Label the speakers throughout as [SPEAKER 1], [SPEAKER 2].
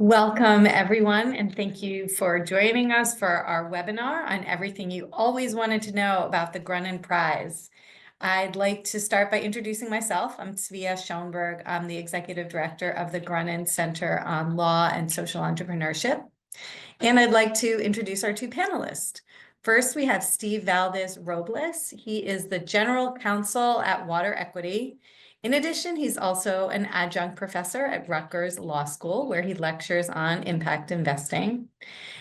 [SPEAKER 1] Welcome, everyone, and thank you for joining us for our webinar on everything you always wanted to know about the Grunin Prize. I'd like to start by introducing myself. I'm Svea Schoenberg. I'm the Executive Director of the Grunin Center on Law and Social Entrepreneurship. And I'd like to introduce our two panelists. First, we have Steve Valdes-Robles. He is the General Counsel at WaterEquity. In addition, he's also an adjunct professor at Rutgers Law School, where he lectures on impact investing.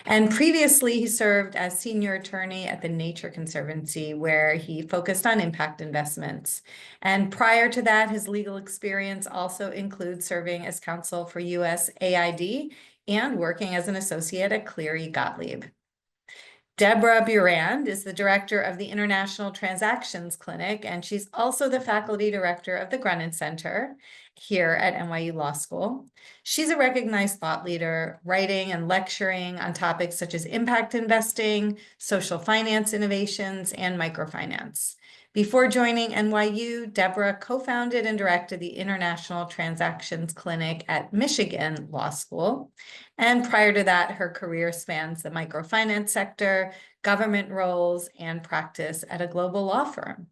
[SPEAKER 1] And previously, he served as senior attorney at the Nature Conservancy, where he focused on impact investments. And prior to that, his legal experience also includes serving as counsel for US AID and working as an associate at Cleary Gottlieb. Deborah Burand is the director of the International Transactions Clinic, and she's also the faculty director of the Grunin Center here at NYU Law School. She's a recognized thought leader, writing and lecturing on topics such as impact investing, social finance innovations, and microfinance. Before joining NYU, Deborah co-founded and directed the International Transactions Clinic at Michigan Law School. And prior to that, her career spans the microfinance sector, government roles, and practice at a global law firm.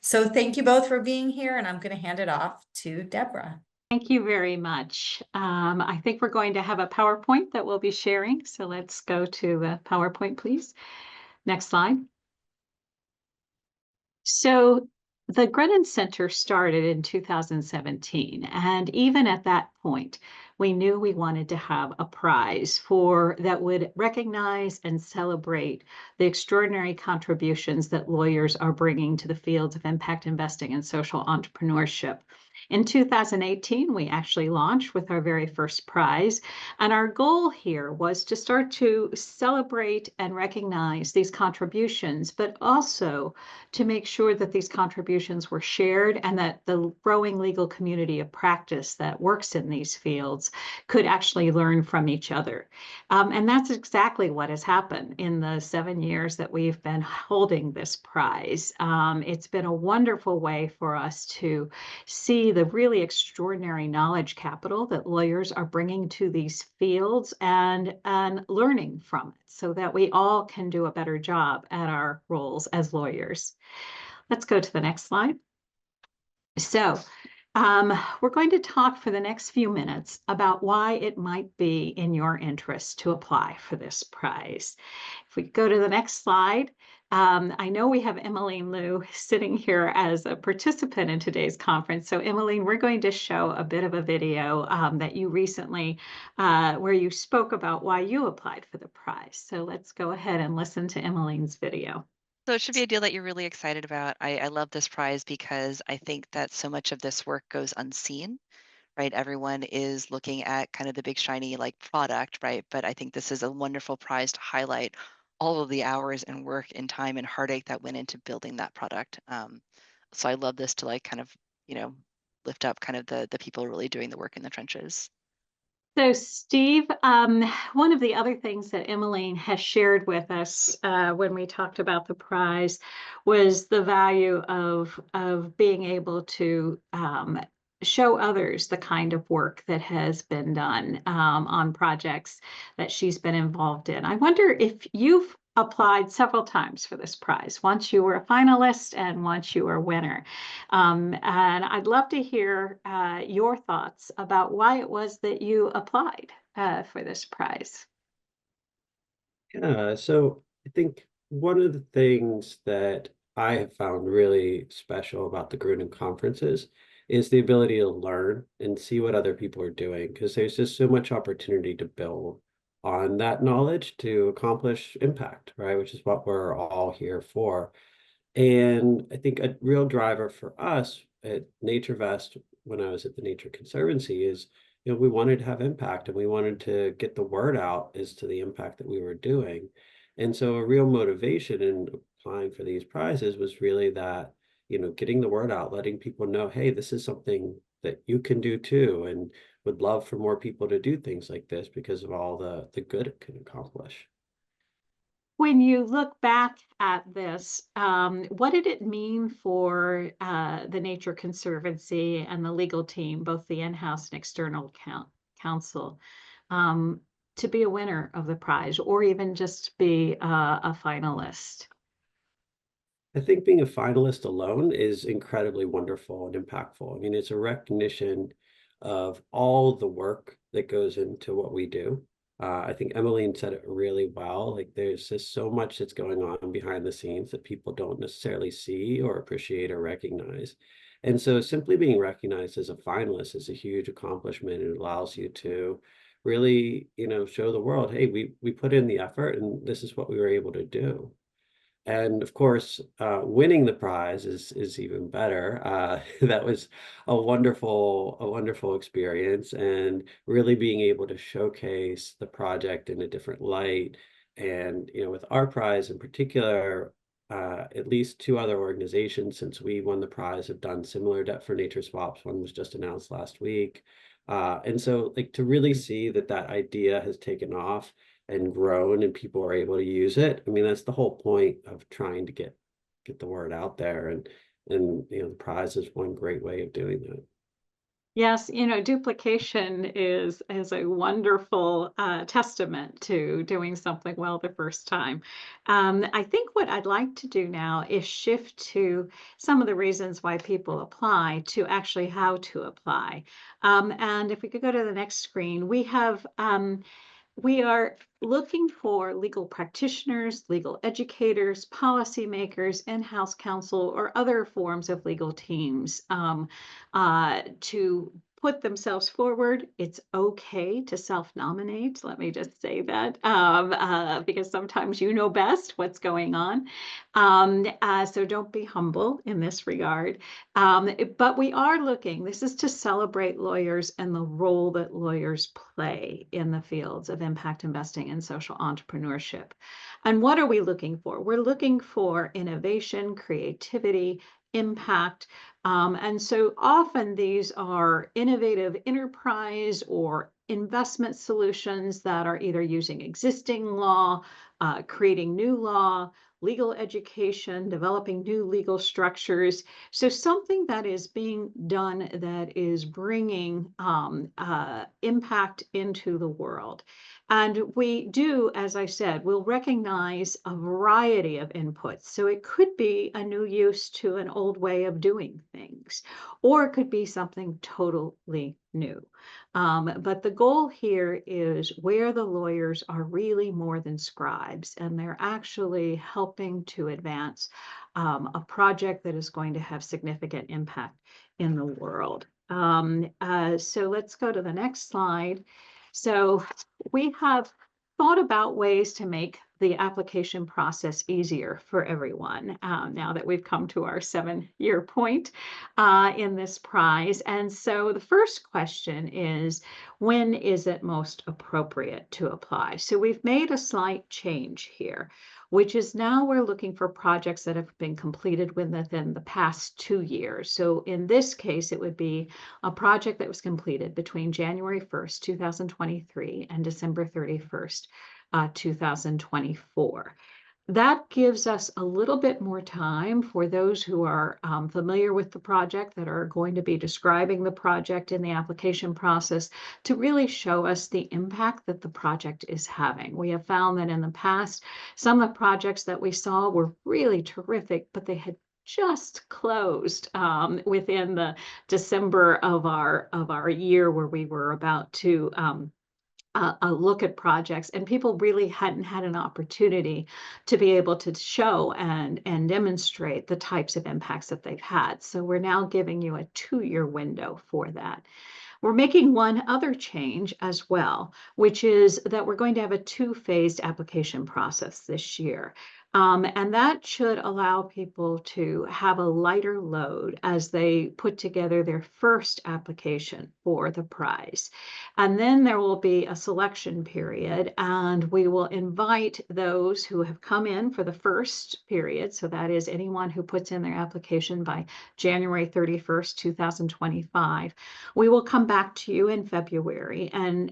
[SPEAKER 1] So thank you both for being here, and I'm going to hand it off to Deborah.
[SPEAKER 2] Thank you very much. I think we're going to have a PowerPoint that we'll be sharing. So let's go to the PowerPoint, please. Next slide. So the Grunin Center started in 2017, and even at that point, we knew we wanted to have a prize that would recognize and celebrate the extraordinary contributions that lawyers are bringing to the fields of impact investing and social entrepreneurship. In 2018, we actually launched with our very first prize, and our goal here was to start to celebrate and recognize these contributions, but also to make sure that these contributions were shared and that the growing legal community of practice that works in these fields could actually learn from each other. And that's exactly what has happened in the 7 years that we've been holding this prize. It's been a wonderful way for us to see the really extraordinary knowledge capital that lawyers are bringing to these fields and learning from it so that we all can do a better job at our roles as lawyers. Let's go to the next slide. So we're going to talk for the next few minutes about why it might be in your interest to apply for this prize. If we go to the next slide, I know we have Emmeline Liu sitting here as a participant in today's conference. So Emmeline, we're going to show a bit of a video that you recently, where you spoke about why you applied for the prize. So let's go ahead and listen to Emmeline's video.
[SPEAKER 3] So it should be a deal that you're really excited about. I love this prize because I think that so much of this work goes unseen, right? Everyone is looking at kind of the big shiny like product, right? But I think this is a wonderful prize to highlight all of the hours and work and time and heartache that went into building that product. So I love this to like kind of, lift up kind of the people really doing the work in the trenches.
[SPEAKER 2] So Steve, one of the other things that Emmeline has shared with us when we talked about the prize was the value of being able to show others the kind of work that has been done on projects that she's been involved in. I wonder if you've applied several times for this prize. Once you were a finalist and once you were a winner. And I'd love to hear your thoughts about why it was that you applied for this prize.
[SPEAKER 4] Yeah, so I think one of the things that I have found really special about the Grunin conferences is the ability to learn and see what other people are doing, because there's just so much opportunity to build on that knowledge to accomplish impact, right? Which is what we're all here for. And I think a real driver for us at NatureVest, when I was at the Nature Conservancy, is we wanted to have impact and we wanted to get the word out as to the impact that we were doing. And so a real motivation in applying for these prizes was really that, getting the word out, letting people know, hey, this is something that you can do too, and would love for more people to do things like this because of all the good it can accomplish.
[SPEAKER 2] When you look back at this, what did it mean for the Nature Conservancy and the legal team, both the in-house and external counsel, to be a winner of the prize, or even just be a finalist?
[SPEAKER 4] I think being a finalist alone is incredibly wonderful and impactful. I mean, it's a recognition of all the work that goes into what we do. I think Emmeline said it really well. Like, there's just so much that's going on behind the scenes that people don't necessarily see or appreciate or recognize. And so simply being recognized as a finalist is a huge accomplishment. It allows you to really, show the world, hey, we put in the effort and this is what we were able to do. And of course, winning the prize is even better. That was a wonderful experience, and really being able to showcase the project in a different light. And with our prize in particular, at least two other organizations since we won the prize have done similar debt for nature swaps. One was just announced last week, and so like to really see that idea has taken off and grown and people are able to use it. I mean, that's the whole point of trying to get the word out there. And the prize is one great way of doing that.
[SPEAKER 2] Yes, duplication is a wonderful testament to doing something well the first time. I think what I'd like to do now is shift to some of the reasons why people apply, to actually how to apply. And if we could go to the next screen, we are looking for legal practitioners, legal educators, policymakers, in-house counsel, or other forms of legal teams to put themselves forward. It's okay to self-nominate. Let me just say that because sometimes you know best what's going on. So don't be humble in this regard. But we are looking, this is to celebrate lawyers and the role that lawyers play in the fields of impact investing and social entrepreneurship. And what are we looking for? We're looking for innovation, creativity, impact. And so often these are innovative enterprise or investment solutions that are either using existing law, creating new law, legal education, developing new legal structures. So something that is being done that is bringing impact into the world. And we do, as I said, we'll recognize a variety of inputs. So it could be a new use to an old way of doing things, or it could be something totally new. But the goal here is where the lawyers are really more than scribes, and they're actually helping to advance a project that is going to have significant impact in the world. So let's go to the next slide. So we have thought about ways to make the application process easier for everyone now that we've come to our 7-year point in this prize. And so the first question is, when is it most appropriate to apply? So we've made a slight change here, which is now we're looking for projects that have been completed within the past 2 years. So in this case, it would be a project that was completed between January 1st, 2023 and December 31st, 2024. That gives us a little bit more time for those who are familiar with the project, that are going to be describing the project in the application process, to really show us the impact that the project is having. We have found that in the past, some of the projects that we saw were really terrific, but they had just closed within the December of our year, where we were about to a look at projects, and people really hadn't had an opportunity to be able to show and demonstrate the types of impacts that they've had. So we're now giving you a 2-year window for that. We're making one other change as well, which is that we're going to have a 2-phased application process this year. And that should allow people to have a lighter load as they put together their first application for the prize. And then there will be a selection period, and we will invite those who have come in for the first period. So that is anyone who puts in their application by January 31st, 2025. We will come back to you in February, and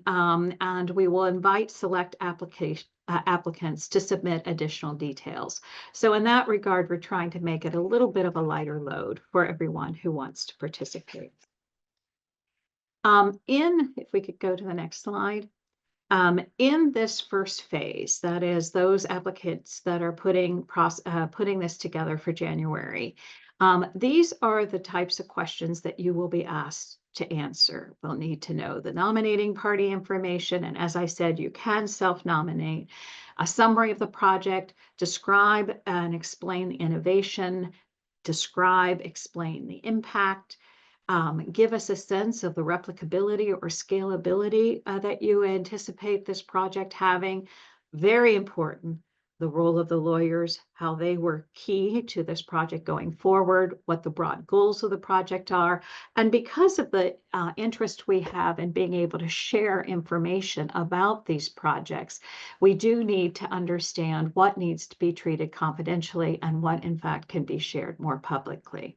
[SPEAKER 2] we will invite select applicants to submit additional details. So in that regard, we're trying to make it a little bit of a lighter load for everyone who wants to participate. If we could go to the next slide. In this first phase, that is those applicants that are putting this together for January, these are the types of questions that you will be asked to answer. We'll need to know the nominating party information, and as I said, you can self-nominate, a summary of the project, describe and explain the innovation, explain the impact, give us a sense of the replicability or scalability that you anticipate this project having. Very important, the role of the lawyers, how they were key to this project going forward, what the broad goals of the project are. And because of the interest we have in being able to share information about these projects, we do need to understand what needs to be treated confidentially and what in fact can be shared more publicly.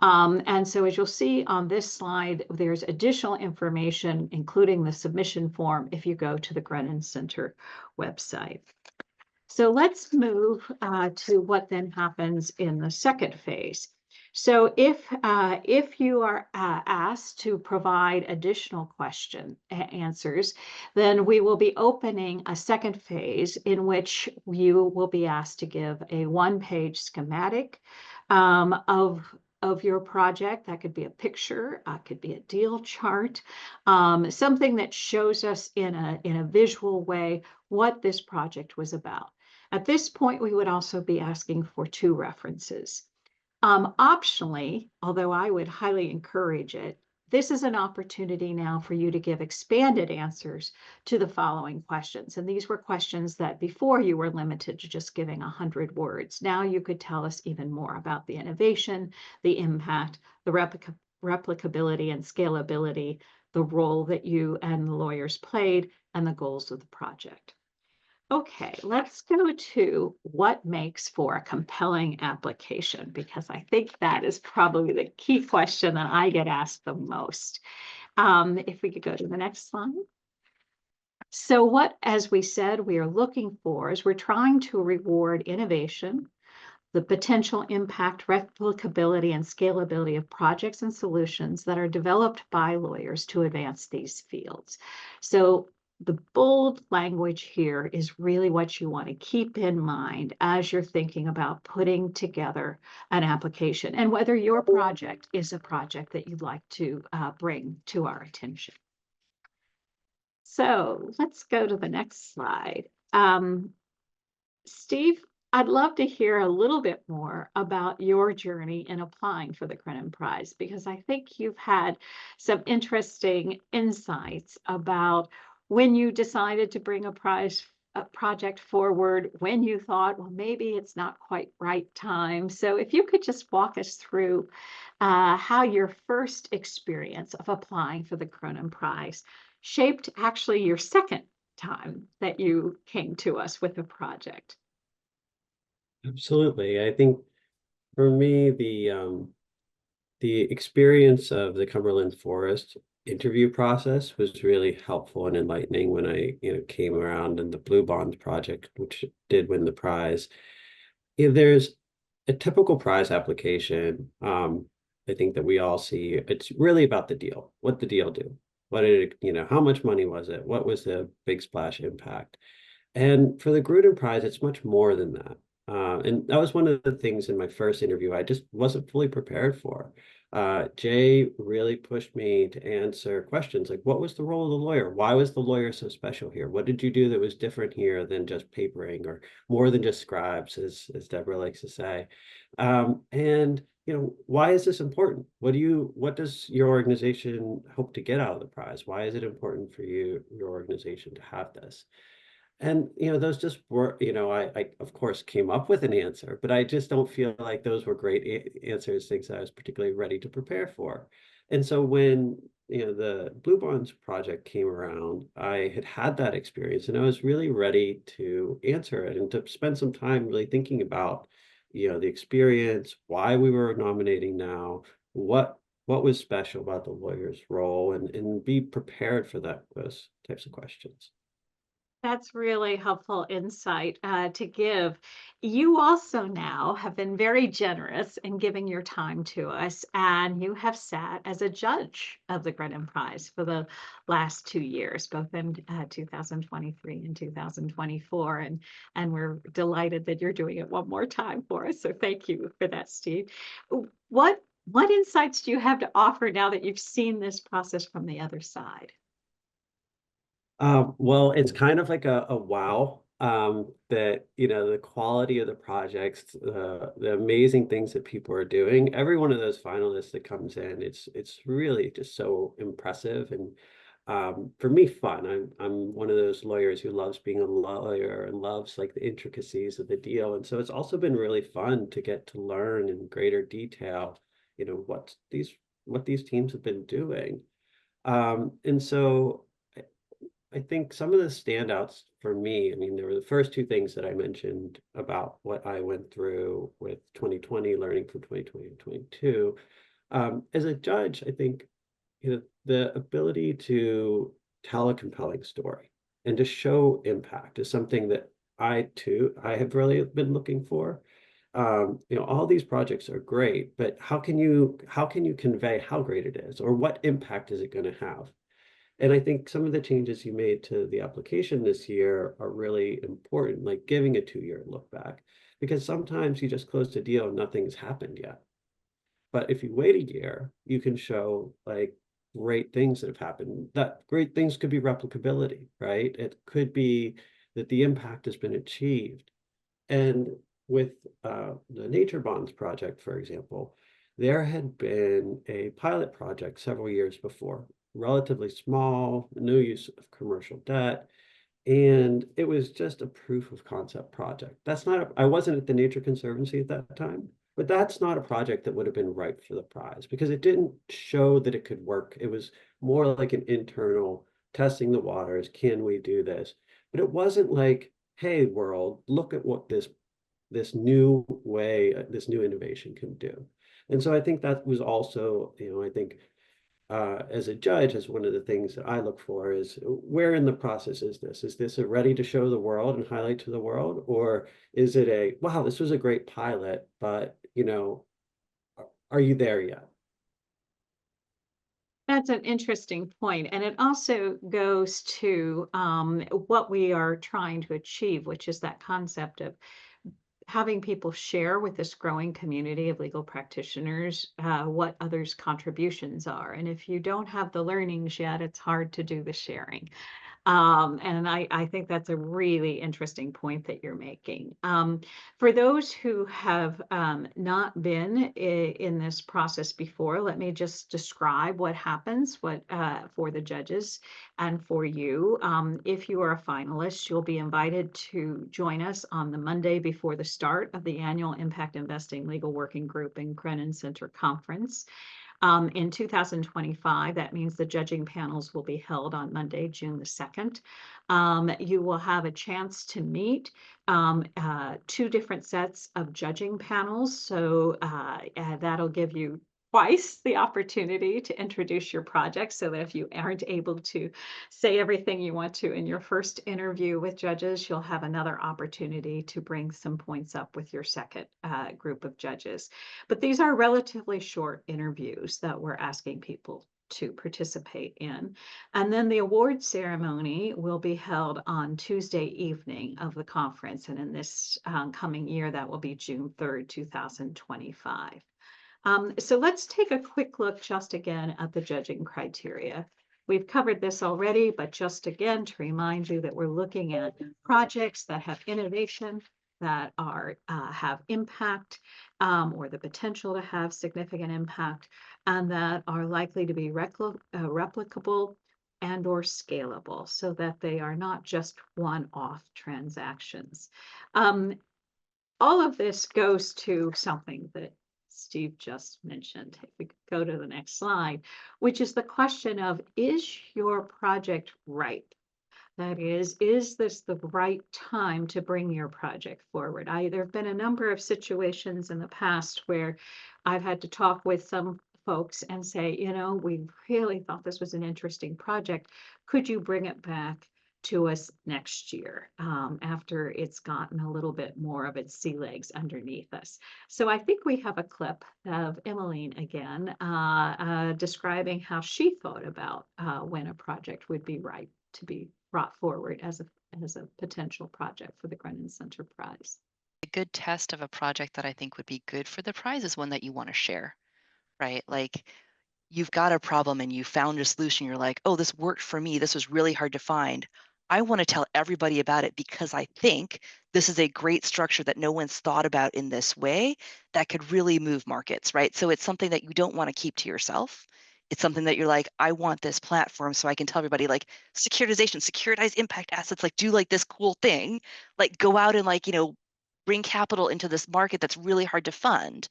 [SPEAKER 2] And so as you'll see on this slide, there's additional information, including the submission form, if you go to the Grunin Center website. So let's move to what then happens in the second phase. So if you are asked to provide additional answers, then we will be opening a second phase in which you will be asked to give a one-page schematic of your project. That could be a picture, could be a deal chart, something that shows us in a visual way what this project was about. At this point, we would also be asking for 2 references. Optionally, although I would highly encourage it, this is an opportunity now for you to give expanded answers to the following questions. And these were questions that before you were limited to just giving 100 words. Now you could tell us even more about the innovation, the impact, the replicability and scalability, the role that you and the lawyers played, and the goals of the project. Okay, let's go to what makes for a compelling application, because I think that is probably the key question that I get asked the most. If we could go to the next slide. So what, as we said, we are looking for is we're trying to reward innovation, the potential impact, replicability, and scalability of projects and solutions that are developed by lawyers to advance these fields. So the bold language here is really what you want to keep in mind as you're thinking about putting together an application and whether your project is a project that you'd like to bring to our attention. So let's go to the next slide. Steve, I'd love to hear a little bit more about your journey in applying for the Grunin Prize, because I think you've had some interesting insights about when you decided to bring a project forward, when you thought, well, maybe it's not quite right time. So if you could just walk us through how your first experience of applying for the Grunin Prize shaped actually your second time that you came to us with a project.
[SPEAKER 4] Absolutely. I think for me, the experience of the Cumberland Forest interview process was really helpful and enlightening when I, came around in the Blue Bonds project, which did win the prize. There's a typical prize application. I think that we all see it's really about the deal. What the deal do? What did it, how much money was it? What was the big splash impact? And for the Grunin Prize, it's much more than that. And that was one of the things in my first interview I just wasn't fully prepared for. Jay really pushed me to answer questions like, what was the role of the lawyer? Why was the lawyer so special here? What did you do that was different here than just papering or more than just scribes, as Deborah likes to say? And why is this important? What does your organization hope to get out of the prize? Why is it important for your organization to have this? And, those just were, I of course came up with an answer, but I just don't feel like those were great answers, things that I was particularly ready to prepare for. And so when, the Blue Bonds project came around, I had that experience and I was really ready to answer it and to spend some time really thinking about, the experience, why we were nominating now, what was special about the lawyer's role, and be prepared for those types of questions.
[SPEAKER 2] That's really helpful insight to give. You also now have been very generous in giving your time to us, and you have sat as a judge of the Grunin Prize for the last 2 years, both in 2023 and 2024. And we're delighted that you're doing it one more time for us. So thank you for that, Steve. What insights do you have to offer now that you've seen this process from the other side?
[SPEAKER 4] Well, it's kind of like a wow, that, the quality of the projects, the amazing things that people are doing. Every one of those finalists that comes in, it's really just so impressive and, for me, fun. I'm one of those lawyers who loves being a lawyer and loves like the intricacies of the deal. And so it's also been really fun to get to learn in greater detail, what these teams have been doing. And so I think some of the standouts for me, I mean, there were the first two things that I mentioned about what I went through with 2020, learning from 2020 and 22. As a judge, I think, the ability to tell a compelling story and to show impact is something that I have really been looking for. All these projects are great, but how can you convey how great it is, or what impact is it going to have? And I think some of the changes you made to the application this year are really important, like giving a 2-year look back, because sometimes you just closed a deal and nothing's happened yet. But if you wait a year, you can show like great things that have happened. That great things could be replicability, right? It could be that the impact has been achieved. And with the Nature Bonds project, for example, there had been a pilot project several years before, relatively small, no use of commercial debt, and it was just a proof of concept project. I wasn't at the Nature Conservancy at that time, but that's not a project that would have been ripe for the prize because it didn't show that it could work. It was more like an internal testing the waters. Can we do this? But it wasn't like, hey, world, look at what this new way, this new innovation can do. And so I think that was also, I think as a judge, as one of the things that I look for is where in the process is this? Is this a ready to show the world and highlight to the world? Or is it a, wow, this was a great pilot, but, are you there yet?
[SPEAKER 2] That's an interesting point, and it also goes to what we are trying to achieve, which is that concept of having people share with this growing community of legal practitioners what others' contributions are. And if you don't have the learnings yet, it's hard to do the sharing. And I think that's a really interesting point that you're making. For those who have not been in this process before, let me just describe what happens for the judges and for you. If you are a finalist, you'll be invited to join us on the Monday before the start of the annual Impact Investing Legal Working Group and Grunin Center Conference. In 2025, that means the judging panels will be held on Monday, June the 2nd. You will have a chance to meet 2 different sets of judging panels. So that'll give you twice the opportunity to introduce your project so that if you aren't able to say everything you want to in your first interview with judges, you'll have another opportunity to bring some points up with your second group of judges. But these are relatively short interviews that we're asking people to participate in. And then the award ceremony will be held on Tuesday evening of the conference. And in this coming year, that will be June 3rd, 2025. So let's take a quick look just again at the judging criteria. We've covered this already, but just again to remind you that we're looking at projects that have innovation, that are have impact or the potential to have significant impact, and that are likely to be replicable and or scalable so that they are not just one-off transactions. All of this goes to something that Steve just mentioned. If we could go to the next slide, which is the question of, is your project ripe? That is this the right time to bring your project forward? There have been a number of situations in the past where I've had to talk with some folks and say, we really thought this was an interesting project. Could you bring it back to us next year, after it's gotten a little bit more of its sea legs underneath us. So I think we have a clip of Emmeline again, describing how she thought about when a project would be right to be brought forward as a potential project for the Grunin Center Prize.
[SPEAKER 3] A good test of a project that I think would be good for the prize is one that you want to share, right? Like you've got a problem and you found a solution. You're like, oh, this worked for me. This was really hard to find. I want to tell everybody about it because I think this is a great structure that no one's thought about in this way that could really move markets, right? So it's something that you don't want to keep to yourself. It's something that you're like, I want this platform so I can tell everybody like securitization, securitize impact assets, like do like this cool thing, like go out and like, bring capital into this market that's really hard to fund.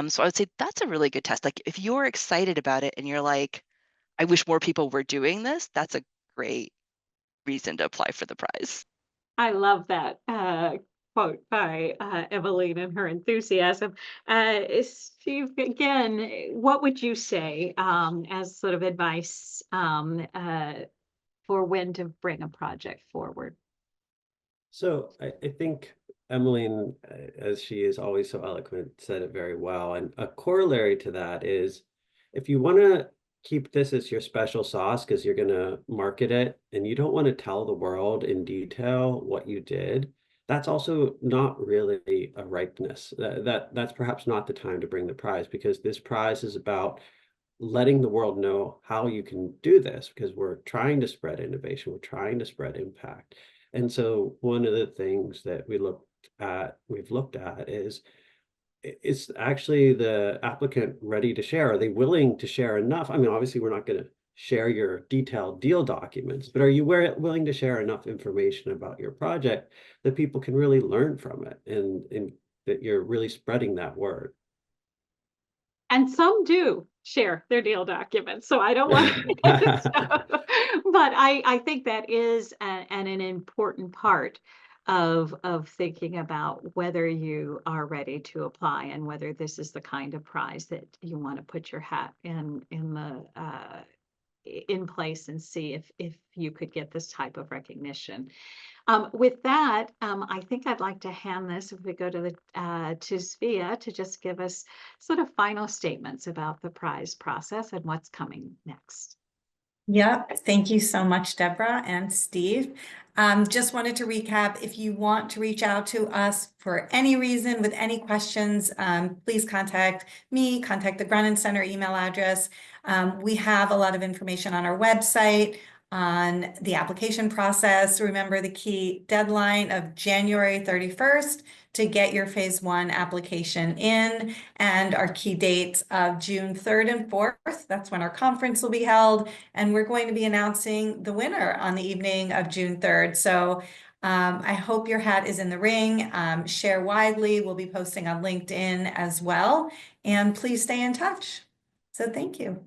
[SPEAKER 3] So I would say that's a really good test. Like if you're excited about it and you're like, I wish more people were doing this, that's a great reason to apply for the prize.
[SPEAKER 2] I love that quote by Eveline and her enthusiasm. Steve, again, what would you say as sort of advice for when to bring a project forward?
[SPEAKER 4] So I think Emmeline, as she is always so eloquent, said it very well. And a corollary to that is if you want to keep this as your special sauce because you're going to market it and you don't want to tell the world in detail what you did, that's also not really a ripeness. That's perhaps not the time to bring the prize, because this prize is about letting the world know how you can do this, because we're trying to spread innovation, we're trying to spread impact. And so one of the things that we've looked at is actually the applicant ready to share? Are they willing to share enough? I mean, obviously we're not going to share your detailed deal documents, but are you willing to share enough information about your project that people can really learn from it, and that you're really spreading that word?
[SPEAKER 2] And some do share their deal documents, so I don't want to, but I think that is an important part of thinking about whether you are ready to apply and whether this is the kind of prize that you want to put your hat in place and see if you could get this type of recognition. With that, I think I'd like to hand this, if we go to Svea, to just give us sort of final statements about the prize process and what's coming next.
[SPEAKER 1] Yep. Thank you so much, Deborah and Steve. Just wanted to recap, if you want to reach out to us for any reason with any questions, please contact me, contact the Grunin Center email address. We have a lot of information on our website on the application process. Remember the key deadline of January 31st to get your phase 1 application in, and our key dates of June 3rd and 4th. That's when our conference will be held. And we're going to be announcing the winner on the evening of June 3rd. So I hope your hat is in the ring. Share widely. We'll be posting on LinkedIn as well. And please stay in touch. So thank you.